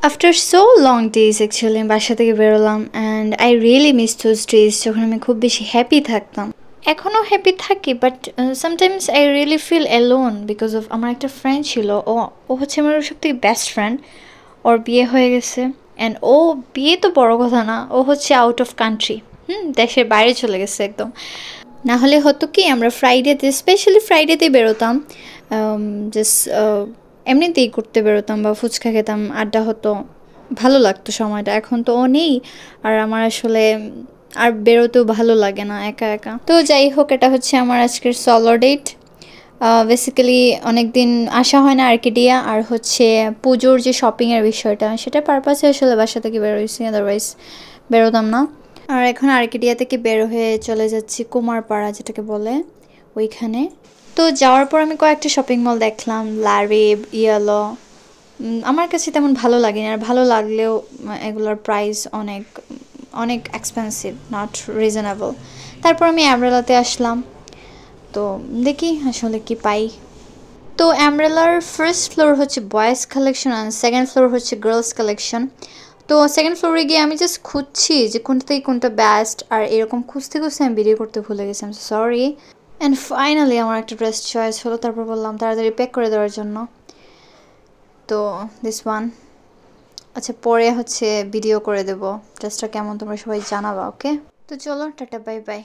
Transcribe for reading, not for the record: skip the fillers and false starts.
After so long days actually আমি বাসা থেকে বেরোলাম and I really miss those days যখন আমি খুব বেশি হ্যাপি থাকতাম। এখনও হ্যাপি থাকি but sometimes I really feel alone because of আমার একটা ফ্রেন্ড ছিল, ও হচ্ছে আমার সব থেকে বেস্ট ফ্রেন্ড। ওর বিয়ে হয়ে গেছে অ্যান্ড ও বিয়ে তো বড় কথা না, ও হচ্ছে আউট অফ কান্ট্রি, দেশের বাইরে চলে গেছে একদম। না হলে হতো কি আমরা ফ্রাইডেতে, স্পেশালি ফ্রাইডেতেই বেরোতাম, জাস্ট এমনিতেই করতে বেরোতাম বা ফুচকা খেতাম, আড্ডা হতো, ভালো লাগতো সময়টা। এখন তো ও নেই আর আমার আসলে আর বেরোতেও ভালো লাগে না একা একা। তো যাই হোক, এটা হচ্ছে আমার আজকের সলো ডেট। বেসিক্যালি অনেক দিন আসা হয় না আর্কেডিয়া, আর হচ্ছে পুজোর যে শপিংয়ের বিষয়টা সেটা পারপাসে আসলে বাসা থেকে বেরোইছি, আদারওয়াইজ বেরোতাম না। আর এখন আর্কেডিয়া থেকে বের হয়ে চলে যাচ্ছি কুমারপাড়া যেটাকে বলে, ওইখানে। তো যাওয়ার পর আমি কয়েকটা শপিং মল দেখলাম, লারিব, ইয়েলো। আমার কাছে তেমন ভালো লাগেনি, আর ভালো লাগলেও এগুলোর প্রাইস অনেক অনেক এক্সপেন্সিভ, নট রিজনেবল। তারপর আমি অ্যামরেলাতে আসলাম, তো দেখি আসলে কি পাই। তো অ্যামরেলার ফার্স্ট ফ্লোর হচ্ছে বয়েজ কালেকশন আর সেকেন্ড ফ্লোর হচ্ছে গার্লস কালেকশন। তো সেকেন্ড ফ্লোরে গিয়ে আমি জাস্ট খুঁজছি যে কোনটা থেকে কোনটা বেস্ট, আর এরকম খুঁজতে খুঁজতে আমি ভিডিও করতে ভুলে গেছি, I am sorry. And finally আমার একটা ড্রেস চয়েস হলো, তারপর বললাম তাড়াতাড়ি প্যাক করে দেওয়ার জন্য। তো দিস ওয়ান, আচ্ছা পরে হচ্ছে ভিডিও করে দেবো ড্রেসটা কেমন, তোমরা সবাই জানাবা, ওকে? তো চলো, টাটা, বাই বাই।